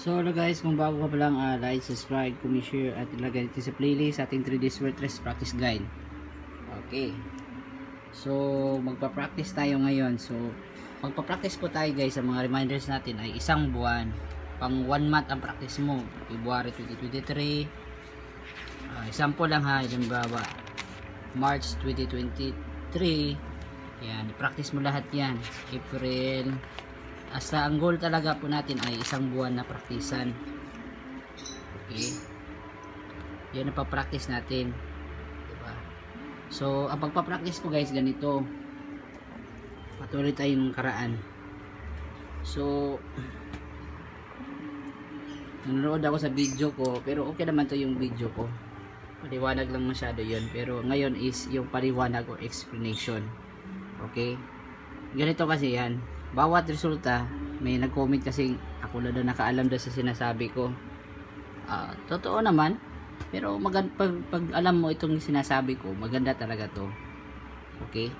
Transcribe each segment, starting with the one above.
So hello guys, kung bago ka pa lang, like, subscribe, comment, share at ilagay dito sa playlist ating 3D Wordpress practice guide. Okay. So magpa-practice tayo ngayon. So magpa-practice po tayo guys. Sa mga reminders natin ay isang buwan. Pang 1 month ang practice mo. February 2023. Example lang ha, halimbawa March 2023. Yan, i-practice mo lahat yan. April. Hasta ang goal talaga po natin ay isang buwan na praktisan. Okay. Yan ang pa-practice natin. Diba? So, ang pagpa-practice po guys, ganito. Patuloy tayong karaan. So, nanonood ako sa video ko, pero okay naman to yung video ko. Paliwanag lang masyado yun. Pero ngayon is yung paliwanag or explanation. Okay. Ganito kasi yan. Bawat resulta, may nag-comment kasi ako na doon nakaalam doon sa sinasabi ko. Totoo naman, pero pag alam mo itong sinasabi ko, maganda talaga to. Okay?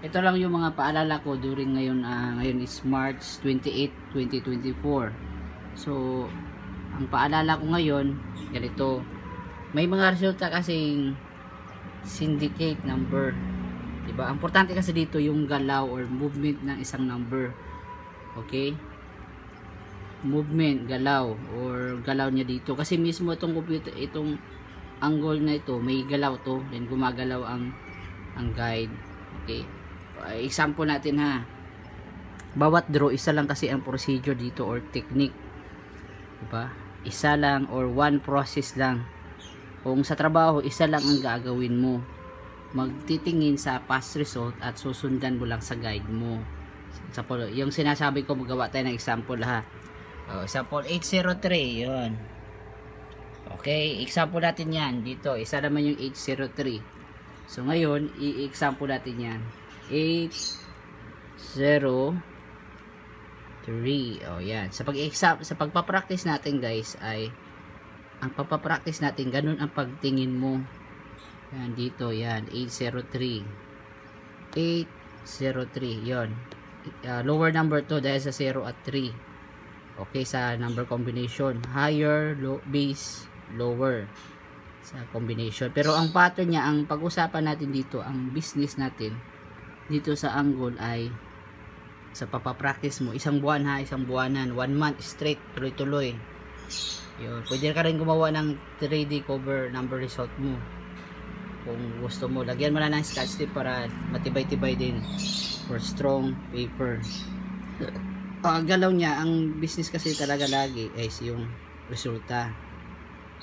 Ito lang yung mga paalala ko during ngayon. Ngayon is March 28, 2024. So, ang paalala ko ngayon, ganito. May mga resulta kasing syndicate number, diba? Ang importante kasi dito yung galaw or movement ng isang number. Okay, movement, galaw or galaw niya dito kasi mismo itong computer, itong angle na ito may galaw to, then gumagalaw ang guide. Okay, example natin ha, bawat draw isa lang kasi ang procedure dito or technique, diba? Isa lang or one process lang. Kung sa trabaho, isa lang ang gagawin mo. Magtitingin sa past result at susundan mo lang sa guide mo. Yung sinasabi ko, magawa tayo ng example ha. Example 803, yun. Okay, example natin yan. Dito, isa naman yung 803. So ngayon, i-example natin yan. 803. Yan. Sa pagpa-practice natin guys ay ang papapractice natin, ganun ang pagtingin mo. Yan, dito, yan, 803. 803, yon. Lower number to dahil sa 0 at 3. Okay, sa number combination. Higher, base, lower. Sa combination. Pero ang pattern niya, ang pag-usapan natin dito, ang business natin, dito sa angle ay, sa papapractice mo, isang buwan ha, isang buwanan, 1 month straight, tuloy-tuloy. Yun. Pwede ka rin gumawa ng 3D cover number result mo kung gusto mo. Lagyan mo na ng scotch tape para matibay-tibay din for strong paper. Galaw niya, ang business kasi talaga lagi is yung resulta.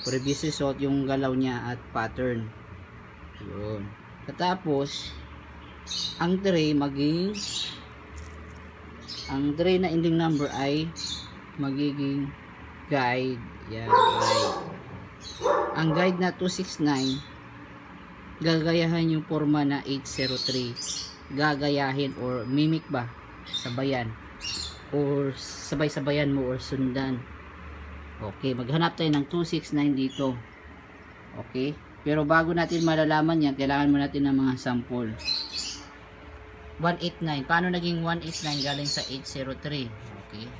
For business result, yung galaw niya at pattern. Yun. Tapos ang tray na ending number ay magiging guide. Yan, guide. Ang guide na 269, gagayahan yung forma na 803. Gagayahin or mimic ba? Sabayan. Or sabay-sabayan mo or sundan. Okay, maghanap tayo ng 269 dito. Okay? Pero bago natin malalaman yan, kailangan mo natin ng mga sample. 189. Paano naging 189 galing sa 803? Okay.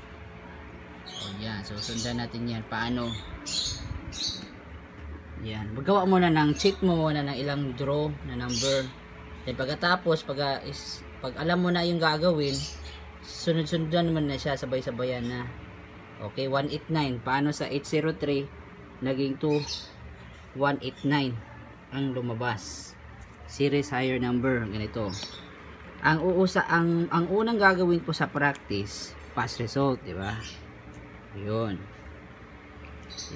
Yan, so sundan natin yan. Paano? Yan, magawa muna ng check mo muna ng ilang draw na number. Then pagkatapos, pag alam mo na yung gagawin, sunod-sundan naman na siya, sabay-sabayan na. Okay, 189. Paano sa 803 naging 189 ang lumabas? Series higher number, ganito. Ang unang gagawin ko sa practice, past result, di ba? Yun.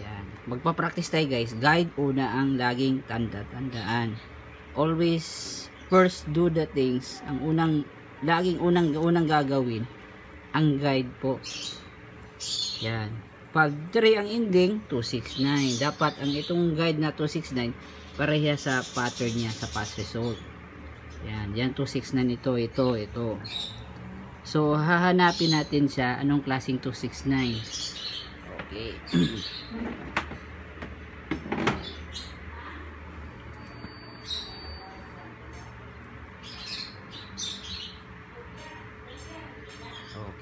Yan. Magpa-practice tayo guys. Guide una ang laging tandaan. Always first do the things. Ang unang gagawin ang guide po. Yan. Pag 3 ang ending, 269. Dapat ang itong guide na 269 pareha sa pattern niya sa past result. Yan. Yan 269 ito. So, hahanapin natin siya. Anong klaseng 269? Okay.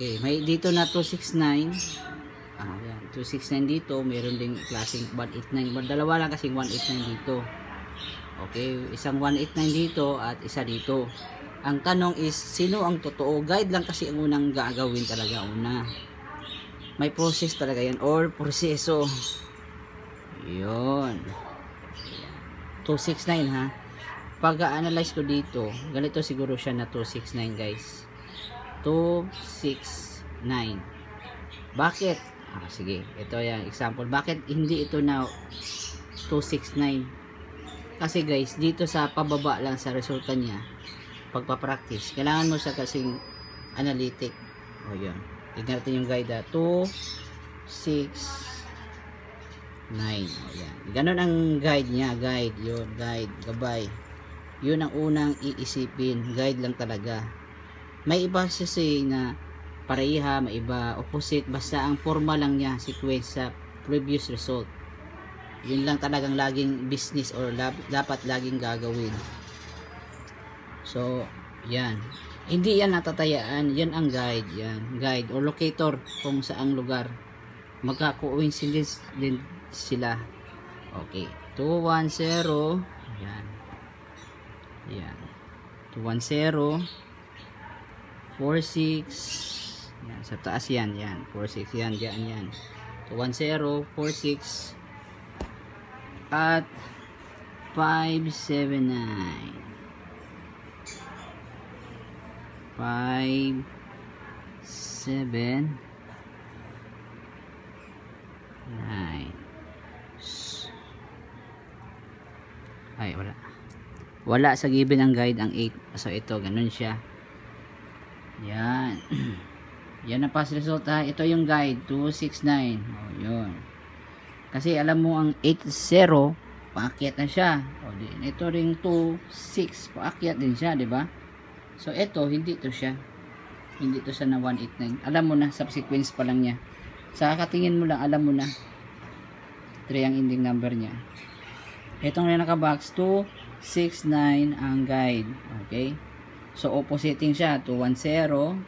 Okay, may dito na 269. Yan, 269 dito, meron ding klaseng 189. Dalawa lang kasing 189 dito. Okay, isang 189 dito at isa dito. Ang tanong is, sino ang totoo? Guide lang kasi ang unang gagawin talaga una. May process talaga yan or proseso. Yun. 269 ha. Pag-analyze ko dito, ganito siguro siya na 269 guys. 269. Bakit? Sige, ito yan example. Bakit hindi ito na 269? Kasi guys, dito sa pababa lang sa resulta niya, pagpa-practice, kailangan mo siya kasing analytic. O yun. Tignan natin yung guide. 269. O yan. Ganon ang guide niya. Guide. Yun. Guide. Gabay. Yun ang unang iisipin. Guide lang talaga. May iba siya na pareha, may iba opposite. Basta ang forma lang niya, sequence sa previous result. Yun lang talagang laging business or dapat laging gagawin. So, yan. Hindi yan natatayaan. Yan ang guide. Yan. Guide or locator kung saang lugar. Magka-coincidence din sila. Okay. 210. Yan. Yan. 210. 46. Yan. Sa taas yan. Yan. 46. Yan. Yan. Yan. 210. 46. At 579. 5, 7, 9. Ay, wala. Wala sa given ang guide ang 8. So, ito, ganun siya. Yan. Yan ang past result ha. Ito yung guide, 269. O, yun. Kasi alam mo ang 80, paakyat na siya. O, ito ring 26, paakyat din siya, di ba? So, ito, hindi to siya. Hindi to siya na 189. Alam mo na, subsequence pa lang niya. Sa katingin mo lang, alam mo na. 3 ang ending number niya. Itong na naka-box, 269 ang guide. Okay? So, oppositing siya. 210,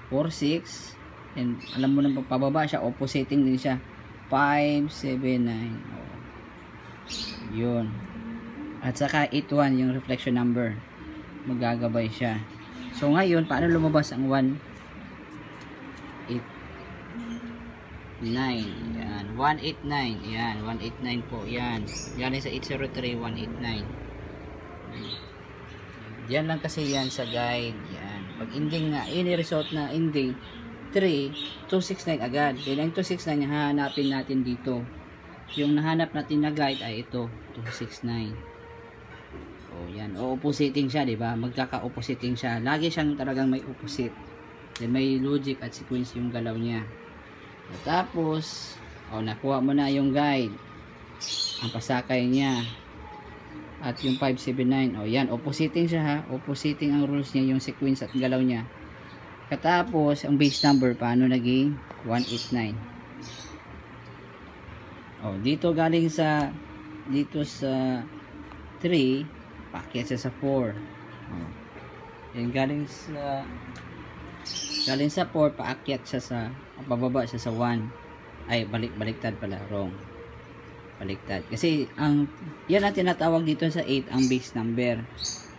46. And alam mo na, pababa siya, oppositing din siya. 579. Oh. Yun. At saka 81, yung reflection number. Magagabay siya. So ngayon, paano lumabas ang 189? Yan, 189. Yan, 189 po. Yan. Galing sa 803, 189. Yan lang kasi yan sa guide. Yan. Pag ending na, ini result na ending 3, 269 agad. Yan ang 269 hahanapin natin dito. Yung nahanap natin na guide ay ito, 269. O yan, o oppositing siya, di ba? Magkaka-oppositing siya. Lagi siyang talagang may opposite. Then may logic at sequence yung galaw niya. At tapos, nakuha mo na yung guide. Ang pasakay niya. At yung 579, yan, oppositing siya ha. Oppositing ang rules niya, yung sequence at galaw niya. Katapos, ang base number, paano naging 189? Dito galing sa, dito sa 3, paakyat siya sa 4. Yan galing sa 4, paakyat siya sa pababa siya sa 1. Ay, baliktad pala, wrong. Baliktad. Kasi ang yan ang tinatawag dito sa 8 ang base number.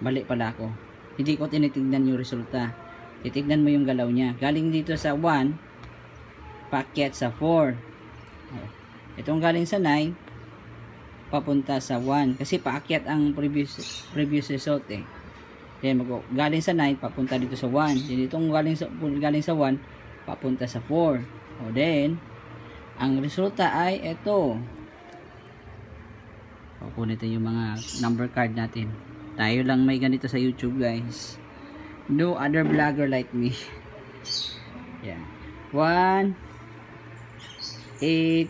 Balik pala ako. Hindi ko tinitingnan yung resulta. Titignan mo yung galaw niya. Galing dito sa 1, paakyat sa 4. Itong galing sa 9, papunta sa 1 kasi paakyat ang previous result eh. Then galing sa 9 papunta dito sa 1. Then itong galing sa 1 papunta sa 4. Then ang resulta ay ito. Kukunin natin yung mga number card natin. Tayo lang may ganito sa YouTube, guys. No other vlogger like me. Yeah. 1 8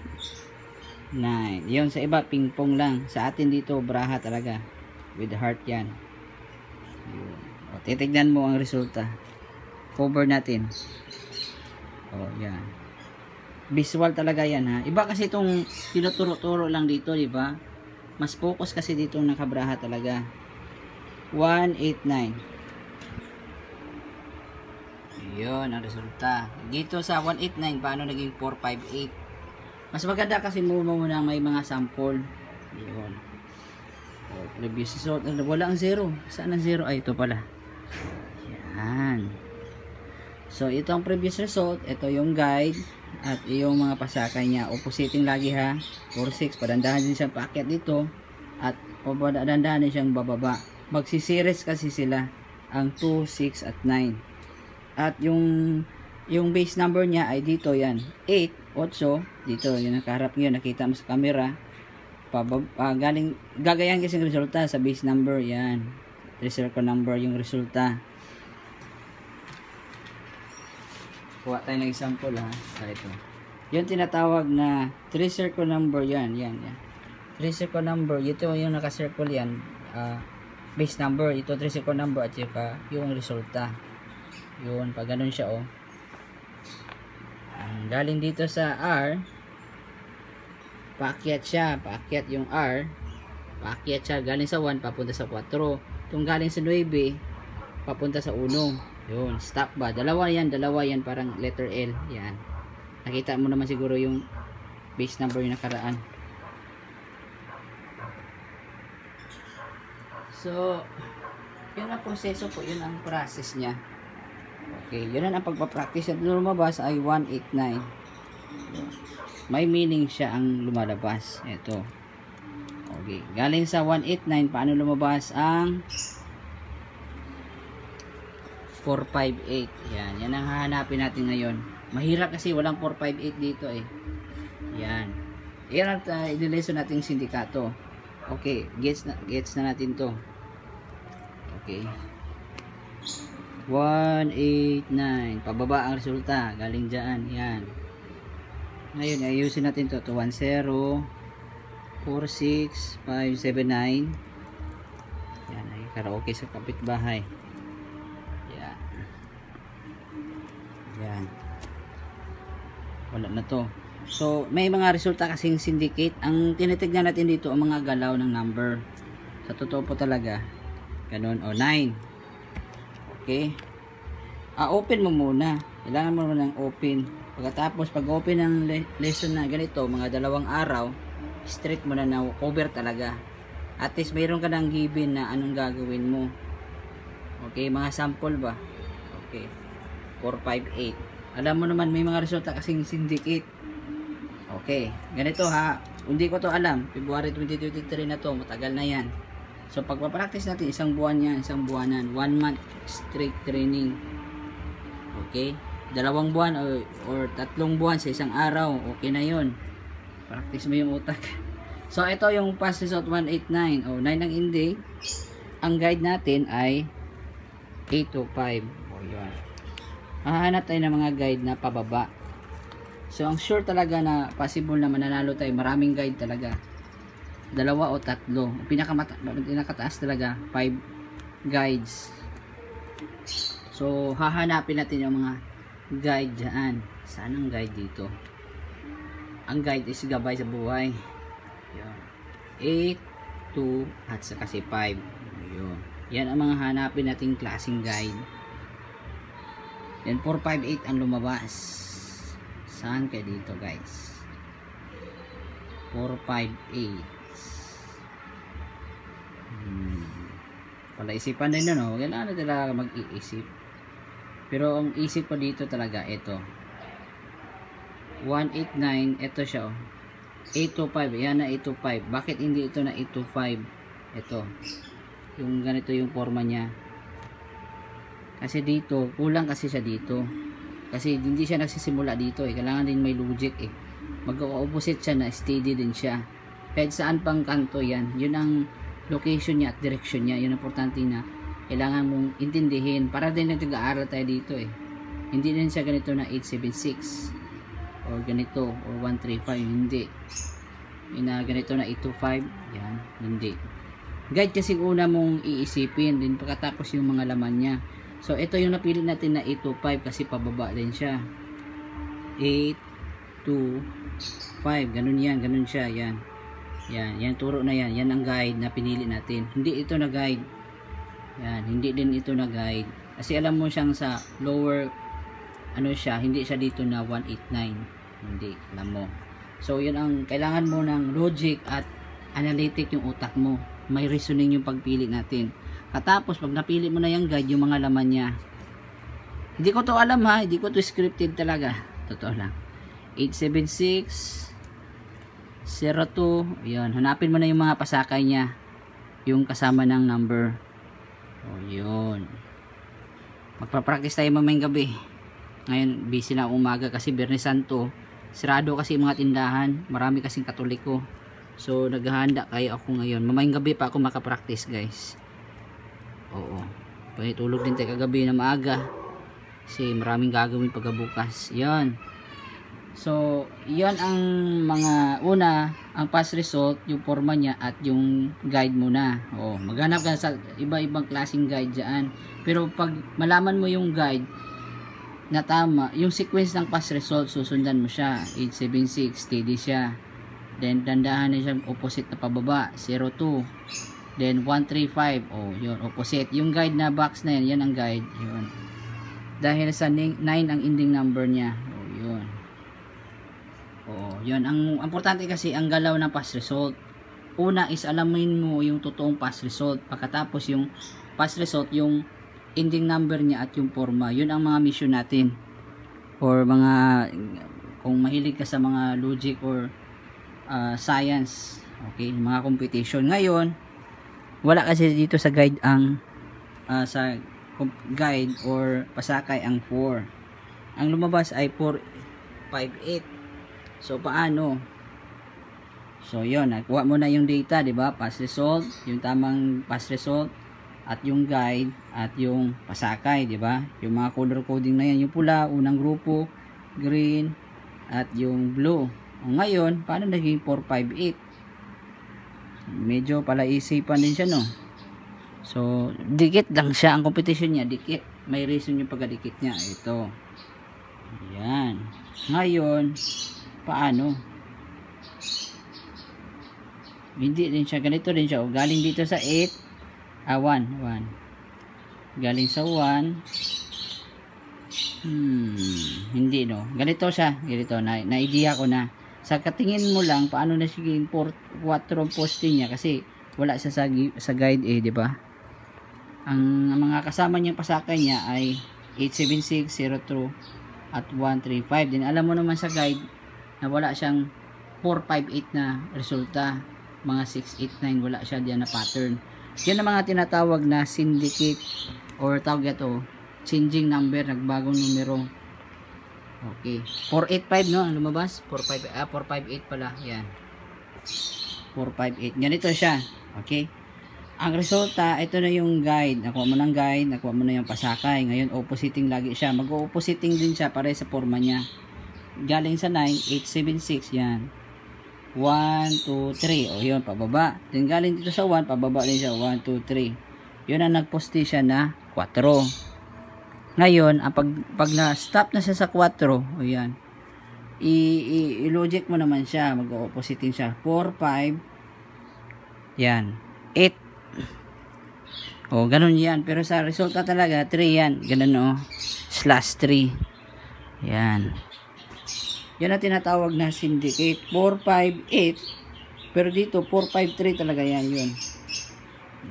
9. Yun sa iba ping-pong lang. Sa atin dito braha talaga. With heart yan. Titignan mo ang resulta. Cover natin. Yan. Visual talaga yan ha. Iba kasi itong tinuturo-turo lang dito, di ba? Mas focus kasi dito nakabraha talaga. 189. Yun ang resulta. Dito sa 189, paano naging 458? Mas maganda kasi muna may mga sample. Yun. Previous result. Wala ang 0. Saan ang 0? Ay, ito pala. Yan. So, ito ang previous result. Ito yung guide. At yung mga pasakay niya. Oppositing lagi ha. 4-6. Padandahan din siyang paakyat dito. At padandahan din siyang bababa. Magsisiris kasi sila. Ang 2, 6 at 9. At yung base number niya ay dito yan. 8, 8. Dito. Yung nakaharap nyo. Nakita mo sa camera. Galing, gagayan kasi yung resulta sa base number. Yan. 3 circle number yung resulta. Kuha tayo ng example ha. Ito. Yung tinatawag na 3 circle number yan. Yan. 3 circle number. Ito yung naka-circle yan. Base number. Ito 3 circle number at yung resulta. Yun. Pag ganun siya oh. Galing dito sa R. Paakyat siya. Paakyat yung R. Paakyat siya. Galing sa 1 papunta sa 4. Itong galing sa 9 papunta sa 1. Yun, stop ba? Dalawa yan, parang letter L. Yan. Nakita mo naman siguro yung base number yung nakaraan. So, yun ang proseso po, yun ang process niya. Okay, yun ang pagpapractice. At lumabas ay 189. May meaning siya ang lumalabas. Ito. Okay, galing sa 189, paano lumabas ang 458. Yan ang hahanapin natin ngayon. Mahirap kasi walang 458 dito eh. Yan. Yan ang i-lesson nating sindikato. Okay, gets na natin to. Okay. 189. Pababa ang resulta. Galing dyan. Yan. Ngayon, ayusin natin to. 10, 46, 579. Yan. Ay karaoke sa kapitbahay. Yan. Wala na to. So, may mga resulta kasing syndicate. Ang tinitignan natin dito, ang mga galaw ng number. Sa totoo po talaga. Ganun. O, 9. Okay. Open mo muna. Kailangan mo muna ng open. Pagkatapos, pag open ng lesson na ganito, mga 2 araw, straight mo na cover talaga. At least, mayroon ka ng given na anong gagawin mo. Okay. Mga sample ba? Okay. 458. Alam mo naman may mga resulta kasing syndicate. Okay, ganito ha. Hindi ko to alam. February 2023 na to, matagal na yan. So pagpa-practice natin, isang buwan yan, isang buwanan, 1 month straight training. Okay, 2 buwan or 3 buwan sa isang araw, okay na yon. Practice mo yung utak. So ito yung past result 189. 9 ang ending. Ang guide natin ay 825. Yun. Hahanap tayo ng mga guide na pababa. So, ang sure talaga na possible na mananalo tayo, maraming guide talaga. 2 o 3. Pinakataas talaga, 5 guides. So, hahanapin natin yung mga guide dyan. Saan ang guide dito? Ang guide is gabay sa buhay. Yun. 8, 2, at saka si 5. Yun. Yan ang mga hanapin nating klaseng guide. Then 458 ang lumabas. Saan kayo dito guys? 458. Palaisipan din nun, oh. Kailangan na talaga mag-iisip. Pero ang isip ko dito talaga ito. 189, ito siya oh. 825, yan na 825. Bakit hindi ito na 825? Ito. Yung ganito yung forma niya. Kasi dito, kulang kasi siya dito. Kasi hindi siya nagsisimula dito eh. Kailangan din may logic eh. Mag-opposite siya na steady din siya. Kahit saan pang kanto yan. Yun ang location niya at direction niya. Yun ang importante na kailangan mong intindihin. Para din nag-aaral tayo dito eh. Hindi din siya ganito na 876. Or ganito. Or 135. Hindi. Ganito na 825. Yan. Hindi. Guide kasi una mong iisipin. Din pagkatapos yung mga laman niya. So, ito yung napili natin na 825 kasi pababa din siya. 825. Ganun yan. Ganun siya. Yan. Yan. Yan. Turo na yan. Yan ang guide na pinili natin. Hindi ito na guide. Yan. Hindi din ito na guide. Kasi alam mo siyang sa lower ano siya, hindi siya dito na 189. Hindi, alam mo. So, yun ang kailangan mo ng logic at analytic yung utak mo. May reasoning yung pagpili natin. Katapos, pag napili mo na yung guide, yung mga laman niya. Hindi ko to alam ha, hindi ko to scripted talaga. Totoo lang. 876 02, yun. Hanapin mo na yung mga pasakay niya. Yung kasama ng number. O, yun. Magpa-practice tayo mamayang gabi. Ngayon, busy na umaga kasi Biyernes Santo. Sirado kasi mga tindahan. Marami kasing Katoliko. So, naghahanda kayo ako ngayon. Mamayang gabi pa ako makapractice, guys. Oo. Tulog din tayo kagabi na maaga. Kasi maraming gagawin pagkabukas. Yan. So, yan ang mga una, ang past result, yung forma niya at yung guide mo na. O, maghanap ka sa iba-ibang klaseng guide dyan. Pero pag malaman mo yung guide na tama, yung sequence ng past result, susundan mo siya. 876, steady siya. Then, dandahan na siya opposite na pababa, 02. Then, 135, oh, yun, opposite. Yung guide na box na yan, yan ang guide. Yun. Dahil sa 9 ang ending number niya. Oh, yun. Oo, yun. Ang importante kasi ang galaw ng past result. Una is alamin mo yung totoong past result. Pagkatapos yung past result, yung ending number niya at yung forma. Yun ang mga mission natin. Or mga, kung mahilig ka sa mga logic or science. Okay, mga computation. Ngayon, wala kasi dito sa guide ang sa guide or pasakay ang 4. Ang lumabas ay 458. So, paano? So, yun. Nakuha mo na yung data, di ba? Past result, yung tamang past result, at yung guide, at yung pasakay, di ba? Yung mga color coding na yan. Yung pula, unang grupo, green, at yung blue. O, ngayon, paano naging 458? Medyo pala isipan din siya, no? So, dikit lang siya. Ang competition niya, dikit. May reason yung pagkadikit niya. Ito. Yan. Ngayon, paano? Hindi din siya, ganito din siya. O, galing dito sa 8, 1. Galing sa 1. Hindi, no? Ganito siya. Ganito, na-idea ko na. Sa katingin mo lang, paano na siging 4 posting niya? Kasi, wala siya sa guide di ba? Ang mga kasama niyang pasakay niya ay 876, 02, at 135. Din alam mo naman sa guide, na wala siyang 458 na resulta, mga 689, wala siya diyan na pattern. Yan ang mga tinatawag na syndicate or tawag ito changing number, nagbagong numero. Okay, 485, no, ang lumabas 458 pala, yan 458, ganito siya. Okay, ang resulta, ito na yung guide. Nakuha mo ng guide, nakuha mo na yung pasakay. Ngayon, oppositing lagi siya. Mag-oppositing din siya para sa forma niya. Galing sa 9, 876, yan. 1, 2, 3. O, yun, pababa. Then, galing dito sa 1, pababa din siya. 1, 2, 3. Yun ang nagposti siya na 4. Ngayon, pag na-stop na siya sa 4, o yan, i-logic mo naman siya. Mag-oppositing siya. 4, 5, yan. 8. O, ganun yan. Pero sa resulta talaga, 3 yan. Ganun, o. /3. Yan. Yan ang tinatawag na syndicate. 458. Pero dito, 453 talaga yan. Yun.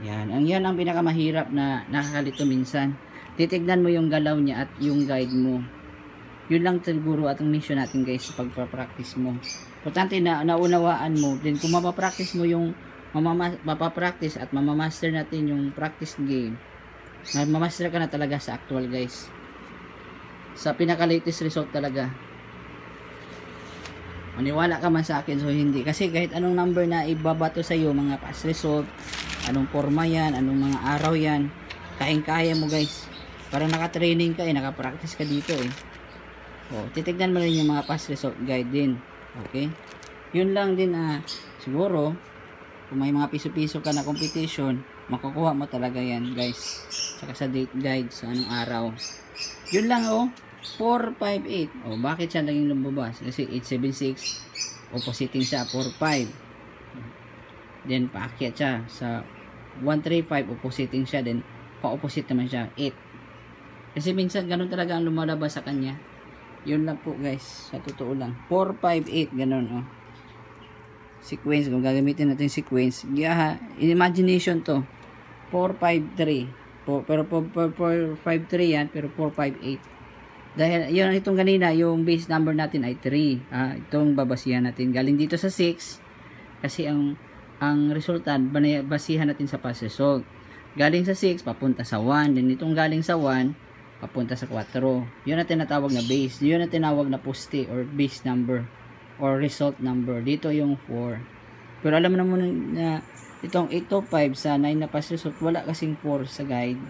Yan. Yan ang pinakamahirap na nakakalito minsan. Titignan mo yung galaw niya at yung guide mo. Yun lang siguro at ang mission natin guys sa pagpapractice mo. Importante na naunawaan mo. Then kung mapapractice mo yung mapapractice at mamamaster natin yung practice game, mamaster ka na talaga sa actual guys, sa pinaka latest result talaga. Maniwala ka man sa akin, so hindi, kasi kahit anong number na ibabato sa iyo, mga past result, anong forma yan, anong mga araw yan, kaya mo guys. Parang naka-training ka naka-practice ka dito o, titignan mo rin yung mga past result guide din. Okay, yun lang din siguro kung may mga piso-piso ka na competition, makukuha mo talaga yan guys. Saka sa date guide sa anong araw. Yun lang 458. Bakit siya naging lumabas? Kasi 876 oppositing siya 45. Then paakyat siya sa 135, oppositing siya, then pa-opposite naman siya 8. Kasi minsan ganun talaga ang lumalabas sa kanya. Yun lang po guys, sa totoo lang. 4, 5, 8, ganun oh. Sequence, kung gagamitin natin sequence, in imagination to. 4, 5, 3. Pero 4, 5, 3 yan, pero 4, 5, 8. Dahil yun itong kanina, yung base number natin ay 3. Itong babasihan natin. Galing dito sa 6 kasi ang resultant basihan natin sa past result. Galing sa 6 papunta sa 1, then itong galing sa 1 papunta sa 4. Yun ang tinatawag na base. Yun ang tinawag na poste or base number or result number. Dito yung 4. Pero alam mo naman na itong 825 sa 9 na past result, wala kasing 4 sa guide.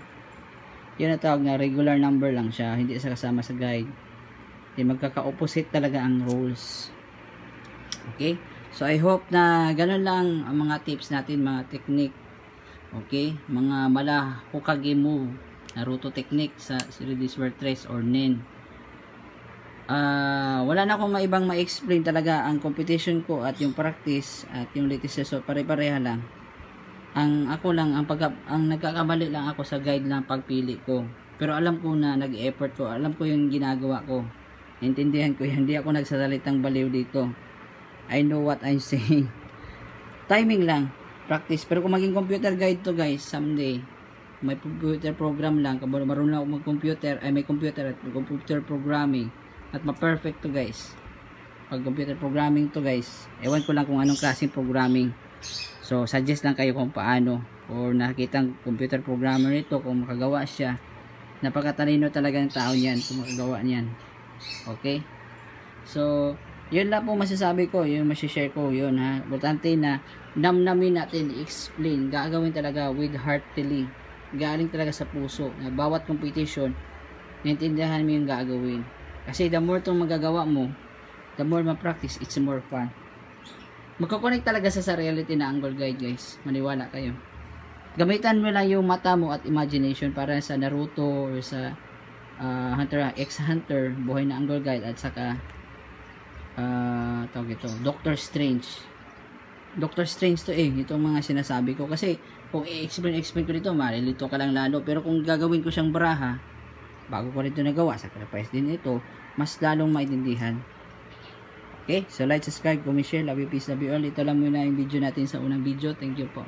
Yun ang tawag na regular number lang siya, hindi sa kasama sa guide. Magkaka-opposite talaga ang rules. Okay? So I hope na ganun lang ang mga tips natin, mga technique. Okay? Mga mala Hokage move, Naruto technique sa Ready Word Trace or Nen. Wala na akong maibang ma-explain talaga. Ang competition ko at yung practice at yung latest result pare-pareha lang. Ang nagkakamali lang ako sa guide lang pagpili ko. Pero alam ko na nag-effort ko. Alam ko yung ginagawa ko. Intindihan ko yan. Hindi ako nagsasalitang baliw dito. I know what I'm saying. Timing lang. Practice. Pero kung maging computer guide to guys, someday, may computer program lang. Kung marunong ako mag-computer, ay may computer at computer programming. At ma-perfect to guys. Pag computer programming to guys, ewan ko lang kung anong klaseng programming. So, suggest lang kayo kung paano. Or nakikitang computer programmer nito, kung makagawa siya. Napakatalino talaga ng tao niyan kung makagawa niyan. Okay? So, yun lang po masasabi ko, yun masishare ko, yun ha. Importante na namnamin natin, explain, gagawin talaga with heartily. Galing talaga sa puso. Na bawat competition, naintindihan mo yung gagawin. Kasi the more itong magagawa mo, the more ma-practice, it's more fun. Magkoconnect talaga sa reality na angle guide guys. Maniwala kayo. Gamitan mo lang yung mata mo at imagination para sa Naruto or sa Hunter x Hunter, buhay na angle guide at saka tawag ito, Doctor Strange. Doctor Strange to itong mga sinasabi ko. Kasi kung i-explain ko dito, marilito ka lang lalo. Pero kung gagawin ko siyang baraha, bago ko rito nagawa, sacrifice din ito, mas lalong maintindihan. Okay, so like, subscribe, comment, share, love you, peace, love you all. Ito lang muna yung video natin sa unang video. Thank you po.